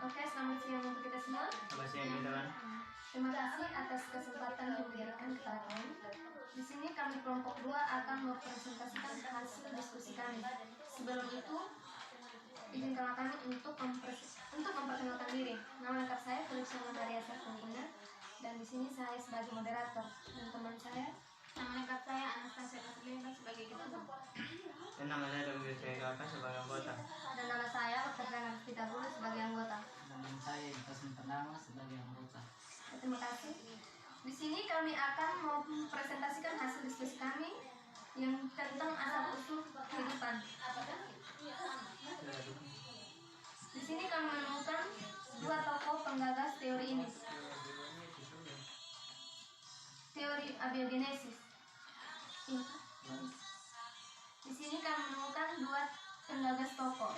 Oke, selamat siang untuk kita semua. Selamat siang teman-teman. Terima kasih atas kesempatan yang diberikan kepada kami. Di sini kami kelompok 2 akan mempresentasikan hasil diskusi kami. Sebelum itu, izinkanlah kami untuk memperkenalkan diri. Nama lengkap saya Felix Maria Sarkongkuna, dan di sini saya sebagai moderator, dan teman saya Nama lengkap saya Anastasia Kasulina sebagai ketua. Dan nama saya Dr. Jayaka sebagai anggota. dan nama saya Dr. Pita Bulu sebagai anggota. Dan nama saya Itasin Pernama sebagai anggota. Terima kasih. Di sini kami akan mempresentasikan hasil diskusi kami yang tentang asal usul kehidupan. Di sini kami menemukan dua tokoh penggagas teori ini. Teori abiogenesis. Di sini kami menemukan dua penggagas tokoh.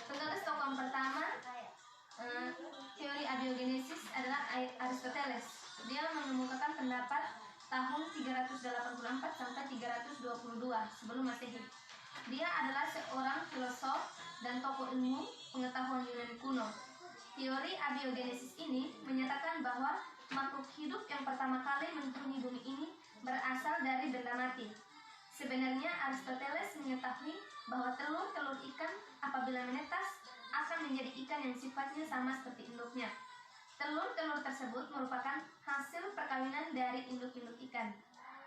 Penggagas tokoh yang pertama, teori abiogenesis adalah Aristoteles. Dia mengemukakan pendapat tahun 384 sampai 322 sebelum Masehi. Dia adalah seorang filosof dan tokoh ilmu pengetahuan Yunani kuno. Teori abiogenesis ini menyatakan bahwa makhluk hidup yang pertama kali menghuni bumi ini berasal dari benda mati. Sebenarnya Aristoteles mengetahui bahwa telur-telur ikan apabila menetas akan menjadi ikan yang sifatnya sama seperti induknya. Telur-telur tersebut merupakan hasil perkawinan dari induk-induk ikan.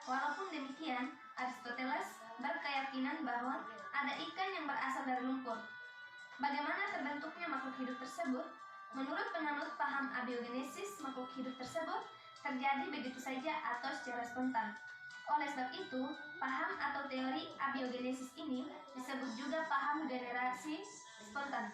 Walaupun demikian, Aristoteles berkeyakinan bahwa ada ikan yang berasal dari lumpur. Bagaimana terbentuknya makhluk hidup tersebut? Menurut penganut paham abiogenesis, makhluk hidup tersebut terjadi begitu saja atau secara spontan. Oleh sebab itu, paham atau teori abiogenesis ini disebut juga paham generasi spontan.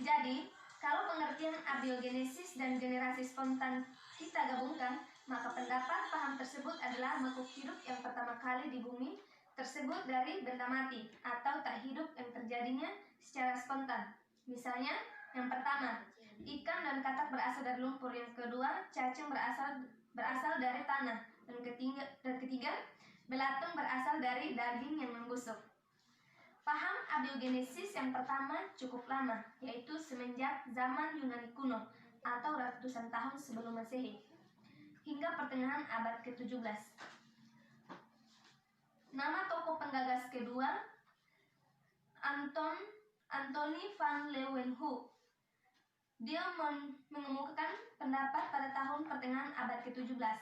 Jadi, kalau pengertian abiogenesis dan generasi spontan kita gabungkan, maka pendapat paham tersebut adalah makhluk hidup yang pertama kali di bumi tersebut dari benda mati atau tak hidup yang terjadinya secara spontan. Misalnya, yang pertama, ikan dan katak berasal dari lumpur. Yang kedua, cacing berasal dari tanah. Dan ketiga, belatung berasal dari daging yang membusuk. Paham abiogenesis yang pertama cukup lama, yaitu semenjak zaman Yunani kuno atau ratusan tahun sebelum Masehi hingga pertengahan abad ke-17. Nama tokoh penggagas kedua, Anthony van Leeuwenhoek. Dia mengemukakan pendapat pada tahun pertengahan abad ke-17.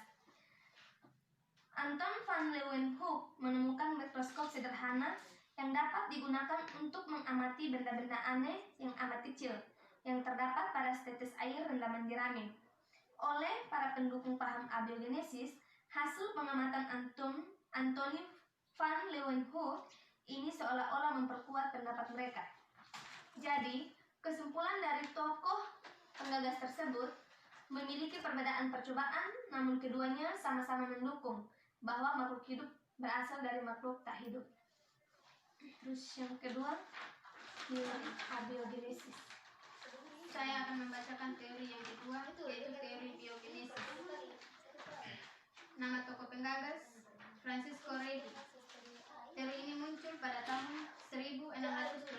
Anton van Leeuwenhoek menemukan mikroskop sederhana yang dapat digunakan untuk mengamati benda-benda aneh yang amat kecil yang terdapat pada setetes air rendaman jerami. Oleh para pendukung paham abiogenesis, hasil pengamatan Anthony van Leeuwenhoek ini seolah-olah memperkuat pendapat mereka. Jadi, kesimpulan dari tokoh penggagas tersebut memiliki perbedaan percobaan, namun keduanya sama-sama mendukung bahwa makhluk hidup berasal dari makhluk tak hidup. Terus yang kedua, teori abiogenesis. Saya akan membacakan teori yang kedua, yaitu teori biogenesis. Nama tokoh penggagas Francisco Redi. Teori ini muncul pada tahun 1688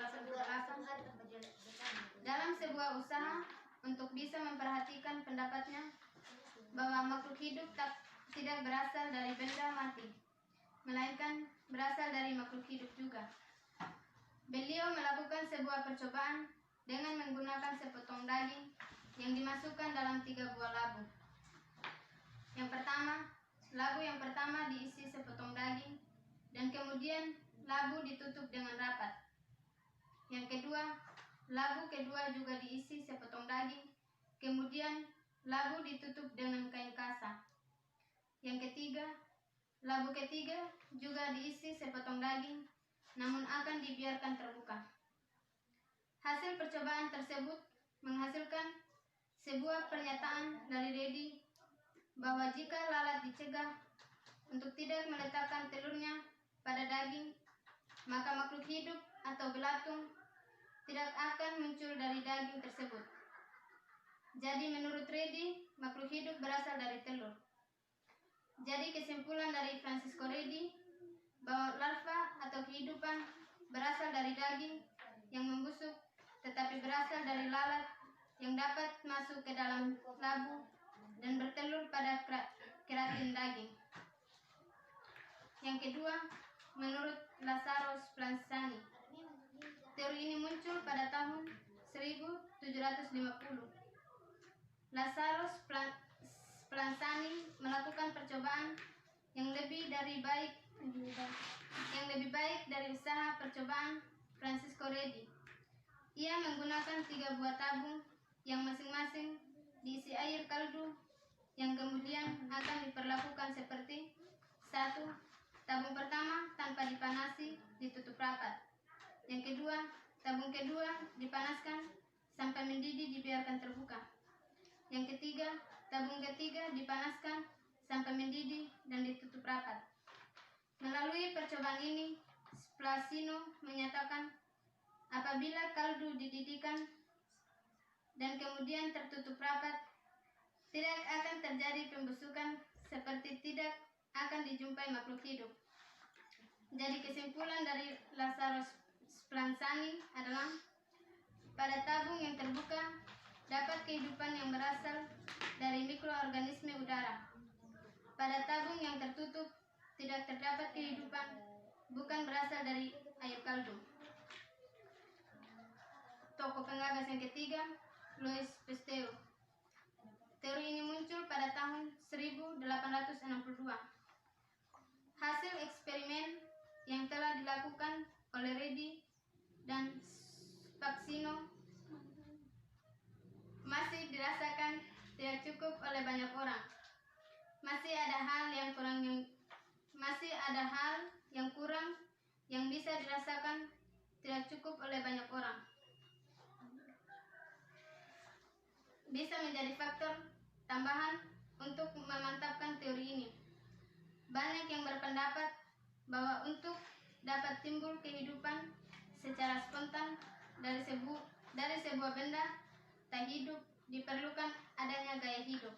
dalam sebuah usaha untuk bisa memperhatikan pendapatnya bahwa makhluk hidup tidak berasal dari benda mati, melainkan berasal dari makhluk hidup juga. Beliau melakukan sebuah percobaan dengan menggunakan sepotong daging yang dimasukkan dalam 3 buah labu. Labu yang pertama diisi sepotong daging, dan kemudian labu ditutup dengan rapat. Yang kedua, labu kedua juga diisi sepotong daging, kemudian labu ditutup dengan kain kasa. Yang ketiga, labu ketiga juga diisi sepotong daging, namun akan dibiarkan terbuka. Hasil percobaan tersebut menghasilkan sebuah pernyataan dari Redi bahwa jika lalat dicegah untuk tidak meletakkan telurnya pada daging, maka makhluk hidup atau belatung tidak akan muncul dari daging tersebut. Jadi menurut Redi, makhluk hidup berasal dari telur. Jadi kesimpulan dari Francisco Redi bahwa larva atau kehidupan berasal dari daging yang membusuk tetapi berasal dari lalat yang dapat masuk ke dalam labu dan bertelur pada keratin daging. Yang kedua, menurut Lazarus Splanzani. Teori ini muncul pada tahun 1750. Lazarus Splanzani melakukan percobaan yang lebih baik dari usaha percobaan Francisco Redi. Ia menggunakan 3 buah tabung yang masing-masing diisi air kaldu yang kemudian akan diperlakukan seperti: 1. Tabung pertama tanpa dipanasi ditutup rapat. Yang kedua, tabung kedua dipanaskan sampai mendidih dibiarkan terbuka. Yang ketiga, tabung ketiga dipanaskan sampai mendidih dan ditutup rapat. Melalui percobaan ini, Splasino menyatakan apabila kaldu dididihkan dan kemudian tertutup rapat, tidak akan terjadi pembusukan seperti tidak akan dijumpai makhluk hidup. Jadi kesimpulan dari Lazarus Splanzani adalah pada tabung yang terbuka dapat kehidupan yang berasal dari mikroorganisme udara. Pada tabung yang tertutup tidak terdapat kehidupan, bukan berasal dari air kaldu. Tokoh penggagas yang ketiga, Louis Pasteur. Teori ini muncul pada tahun 1862. Hasil eksperimen yang telah dilakukan oleh Redi dan Spaxino masih dirasakan tidak cukup oleh banyak orang. Masih ada hal yang kurang yang bisa dirasakan tidak cukup oleh banyak orang. Bisa menjadi faktor tambahan untuk memantapkan teori ini. Banyak yang berpendapat bahwa untuk dapat timbul kehidupan secara spontan dari sebuah benda tak hidup diperlukan adanya gaya hidup.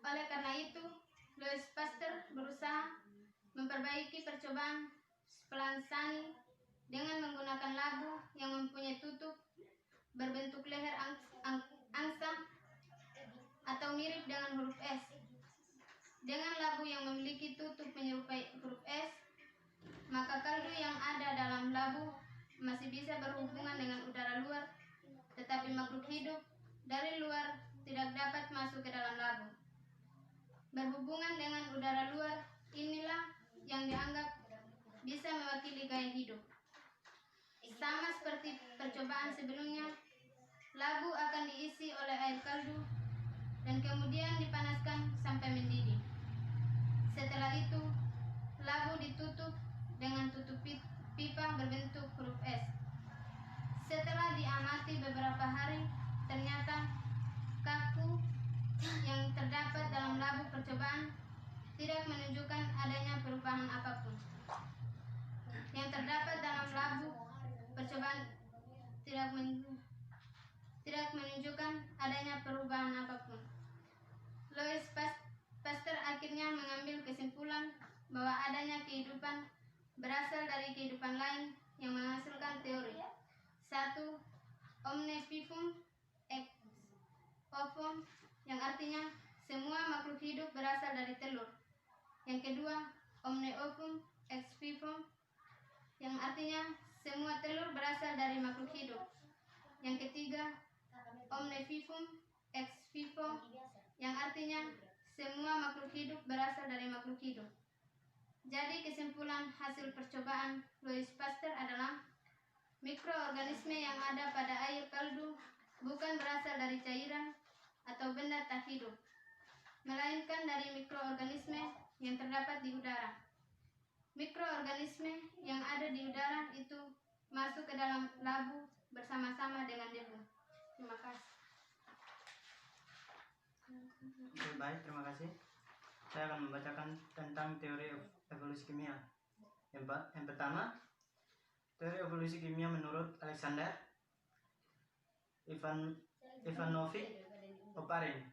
Oleh karena itu, Louis Pasteur berusaha memperbaiki percobaan Splanzani dengan menggunakan labu yang mempunyai tutup berbentuk leher angsa atau mirip dengan huruf S. Dengan labu yang memiliki tutup menyerupai huruf S, maka kaldu yang ada dalam labu masih bisa berhubungan dengan udara luar, tetapi makhluk hidup dari luar tidak dapat masuk ke dalam labu. Berhubungan dengan udara luar inilah yang dianggap bisa mewakili gaya hidup. Sama seperti percobaan sebelumnya, labu akan diisi oleh air kaldu dan kemudian dipanaskan sampai mendidih. Setelah itu, labu ditutup dengan tutup pipa berbentuk huruf S. Setelah diamati beberapa hari, ternyata kaku yang terdapat dalam labu percobaan tidak menunjukkan adanya perubahan apapun. Yang terdapat dalam labu percobaan tidak menunjukkan adanya perubahan apapun. Louis Pasteur akhirnya mengambil kesimpulan bahwa adanya kehidupan berasal dari kehidupan lain yang menghasilkan teori. 1. Omne vivum ex ovum, yang artinya semua makhluk hidup berasal dari telur. Yang kedua, omne ovum ex vivum, yang artinya semua telur berasal dari makhluk hidup. Yang ketiga, omne vivum ex vivo, yang artinya semua makhluk hidup berasal dari makhluk hidup. Jadi kesimpulan hasil percobaan Louis Pasteur adalah mikroorganisme yang ada pada air kaldu bukan berasal dari cairan atau benda tak hidup, melainkan dari mikroorganisme yang terdapat di udara. Mikroorganisme yang ada di udara itu masuk ke dalam labu bersama-sama dengan debu. Terima kasih. Baik, terima kasih. Saya akan membacakan tentang teori evolusi kimia. Yang pertama, teori evolusi kimia menurut Alexander Ivanovich Oparin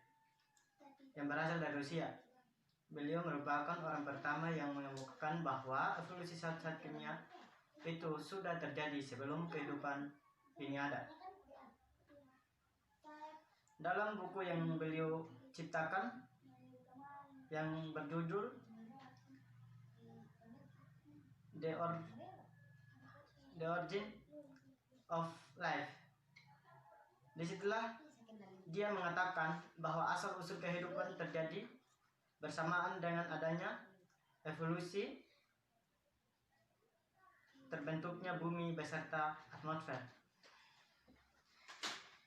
yang berasal dari Rusia. Beliau merupakan orang pertama yang mengemukakan bahwa evolusi zat-zat kimia itu sudah terjadi sebelum kehidupan ini ada. Dalam buku yang beliau ciptakan yang berjudul The Origin of Life, disitulah dia mengatakan bahwa asal-usul kehidupan terjadi bersamaan dengan adanya evolusi terbentuknya bumi beserta atmosfer.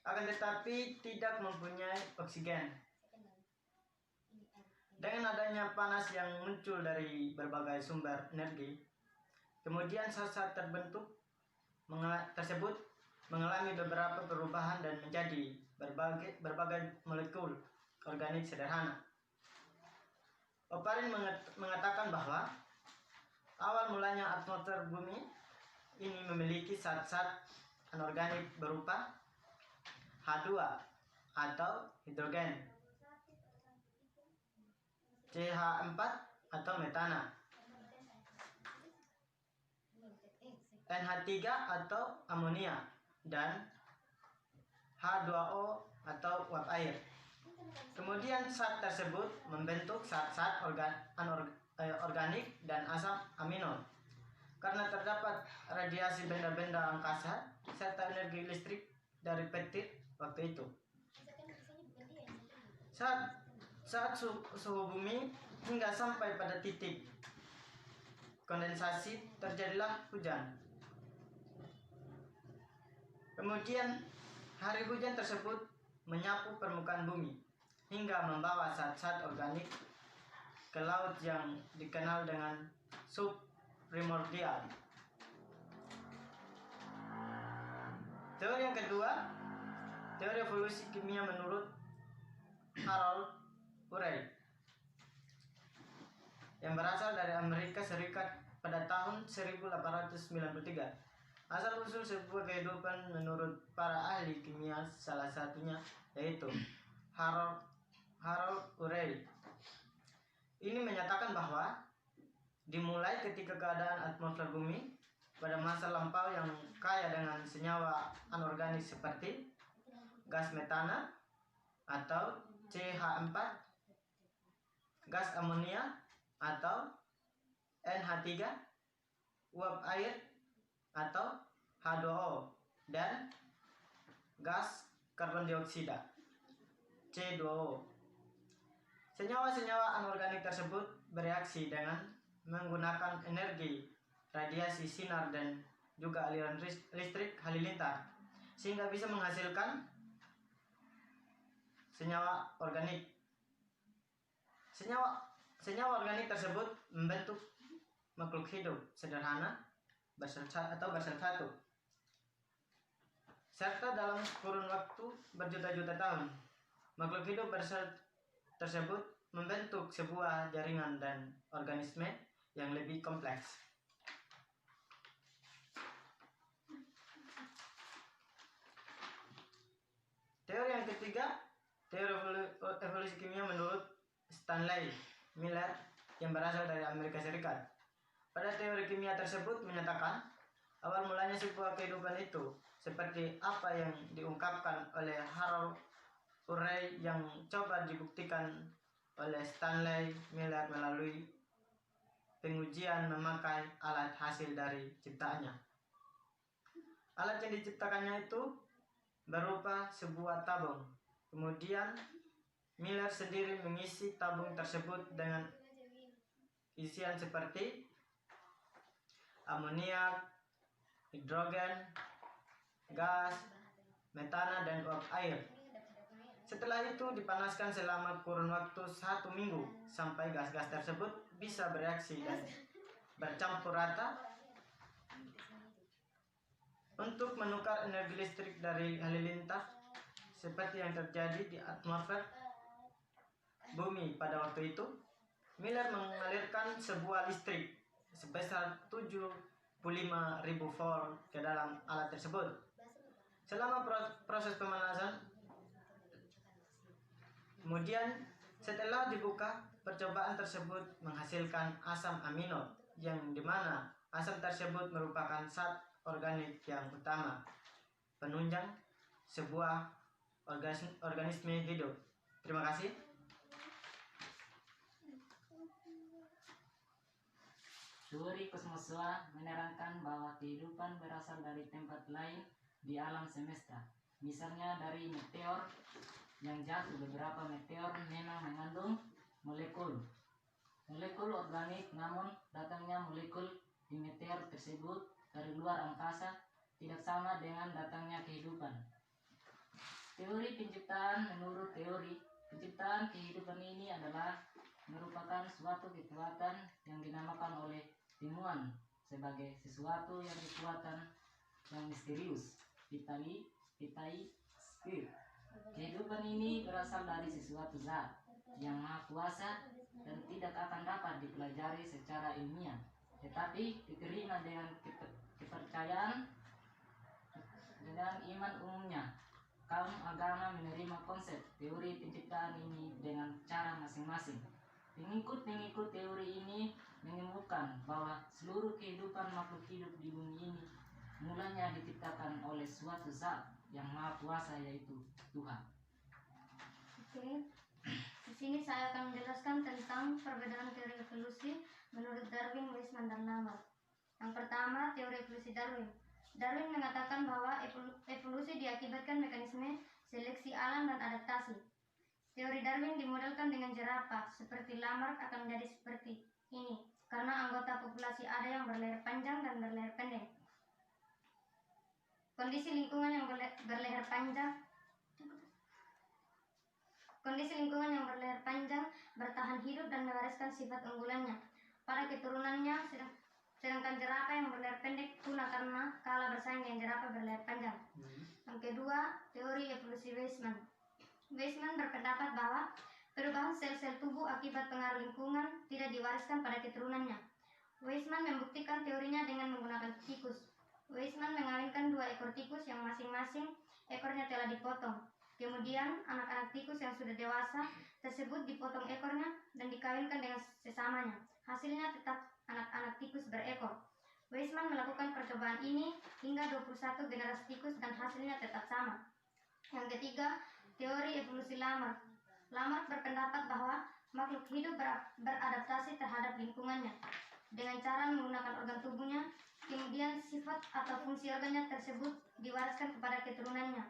Akan tetapi tidak mempunyai oksigen. Dengan adanya panas yang muncul dari berbagai sumber energi, kemudian zat-zat tersebut mengalami beberapa perubahan dan menjadi berbagai molekul organik sederhana. Oparin mengatakan bahwa awal mulanya atmosfer bumi ini memiliki zat-zat anorganik berupa H2 atau hidrogen, CH4 atau metana, NH3 atau amonia, dan H2O atau uap air. Kemudian zat tersebut membentuk zat-zat organik dan asam amino. Karena terdapat radiasi benda-benda angkasa serta energi listrik dari petir waktu itu. Saat suhu bumi hingga sampai pada titik kondensasi, terjadilah hujan. Kemudian hari hujan tersebut menyapu permukaan bumi hingga membawa zat-zat organik ke laut yang dikenal dengan subprimordial. Teori yang kedua, teori evolusi kimia menurut Harold Urey, yang berasal dari Amerika Serikat pada tahun 1893. Asal-usul sebuah kehidupan menurut para ahli kimia salah satunya yaitu Harold Urey. Ini menyatakan bahwa dimulai ketika keadaan atmosfer bumi pada masa lampau yang kaya dengan senyawa anorganik seperti gas metana atau CH4, gas amonia atau NH3, uap air atau H2O, dan gas karbon dioksida C2O. Senyawa-senyawa anorganik tersebut bereaksi dengan menggunakan energi radiasi sinar dan juga aliran listrik halilintar sehingga bisa menghasilkan senyawa organik. Senyawa organik tersebut membentuk makhluk hidup sederhana bersatu serta dalam kurun waktu berjuta-juta tahun makhluk hidup tersebut membentuk sebuah jaringan dan organisme yang lebih kompleks. Teori yang ketiga, teori evolusi kimia menurut Stanley Miller yang berasal dari Amerika Serikat. Pada teori kimia tersebut menyatakan awal mulanya sebuah kehidupan itu seperti apa yang diungkapkan oleh Harold Urey yang coba dibuktikan oleh Stanley Miller melalui pengujian memakai alat hasil dari ciptaannya. Alat yang diciptakannya itu berupa sebuah tabung. Kemudian Miller sendiri mengisi tabung tersebut dengan isian seperti amoniak, hidrogen, gas, metana, dan uap air. Setelah itu dipanaskan selama kurun waktu 1 minggu sampai gas-gas tersebut bisa bereaksi dan bercampur rata untuk menukar energi listrik dari halilintar seperti yang terjadi di atmosfer bumi pada waktu itu. Miller mengalirkan sebuah listrik sebesar 75.000 volt ke dalam alat tersebut. Selama proses pemanasan, kemudian setelah dibuka, percobaan tersebut menghasilkan asam amino, yang dimana asam tersebut merupakan zat organik yang utama. penunjang sebuah organisme hidup. Terima kasih. Teori kosmosua menerangkan bahwa kehidupan berasal dari tempat lain di alam semesta. Misalnya dari meteor yang jatuh. Beberapa meteor memang mengandung molekul organik, namun datangnya molekul di meteor tersebut dari luar angkasa tidak sama dengan datangnya kehidupan. Teori penciptaan. Menurut teori penciptaan, kehidupan ini adalah merupakan suatu kekuatan yang dinamakan oleh ilmuwan sebagai sesuatu yang kekuatan yang misterius, vitai spirit. Kehidupan ini berasal dari sesuatu zat yang maha kuasa dan tidak akan dapat dipelajari secara ilmiah, tetapi diterima dengan kepercayaan dengan iman umumnya. Kaum agama menerima konsep teori penciptaan ini dengan cara masing-masing. Pengikut-pengikut teori ini mengemukakan bahwa seluruh kehidupan makhluk hidup di bumi ini mulanya diciptakan oleh suatu zat yang maha kuasa, yaitu Tuhan. Oke. Di sini saya akan menjelaskan tentang perbedaan teori evolusi menurut Darwin, Weismann, dan Lamarck. Yang pertama, teori evolusi Darwin. Darwin mengatakan bahwa evolusi diakibatkan mekanisme seleksi alam dan adaptasi. Teori Darwin dimodelkan dengan jerapah, seperti Lamarck akan menjadi seperti ini karena anggota populasi ada yang berleher panjang dan berleher pendek. Kondisi lingkungan yang berleher panjang bertahan hidup dan mewariskan sifat unggulannya pada keturunannya, sedangkan jerapah yang berleher pendek punah karena kalah bersaing dengan jerapah berleher panjang. Yang kedua, teori evolusi Weismann. Weismann berpendapat bahwa perubahan sel-sel tubuh akibat pengaruh lingkungan tidak diwariskan pada keturunannya. Weismann membuktikan teorinya dengan menggunakan tikus. Weismann mengawinkan 2 ekor tikus yang masing-masing ekornya telah dipotong. Kemudian anak-anak tikus yang sudah dewasa tersebut dipotong ekornya dan dikawinkan dengan sesamanya. Hasilnya tetap anak-anak tikus berekor. Weismann melakukan percobaan ini hingga 21 generasi tikus dan hasilnya tetap sama. Yang ketiga, teori evolusi Lamarck. Lamarck berpendapat bahwa makhluk hidup beradaptasi terhadap lingkungannya dengan cara menggunakan organ tubuhnya. Kemudian sifat atau fungsi organnya tersebut diwariskan kepada keturunannya.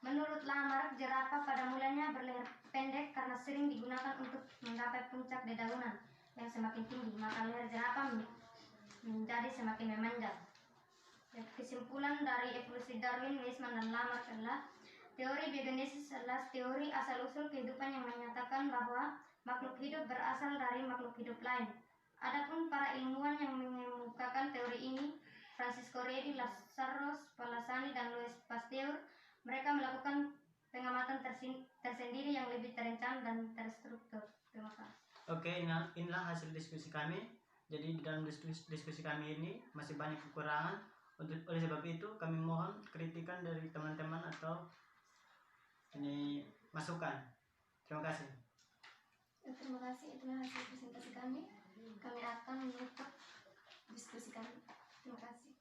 Menurut Lamarck, jerapah pada mulanya berleher pendek karena sering digunakan untuk menggapai puncak dedaunan yang semakin tinggi, maka leher jerapah menjadi semakin memanjang. Kesimpulan dari evolusi Darwin, Weismann, dan Lamarck adalah teori biogenesis adalah teori asal-usul kehidupan yang menyatakan bahwa makhluk hidup berasal dari makhluk hidup lain. Adapun para ilmuwan yang mengemukakan teori ini, Francisco Redi, Lazarus Palasani, dan Louis Pasteur, mereka melakukan pengamatan tersendiri yang lebih terencana dan terstruktur. Terima kasih. Oke, inilah hasil diskusi kami. Jadi di dalam diskusi kami ini masih banyak kekurangan. Oleh sebab itu kami mohon kritikan dari teman-teman atau ini masukan. Terima kasih. Terima kasih, itulah hasil presentasi kami. Kami akan menutup diskusi kami. Terima kasih.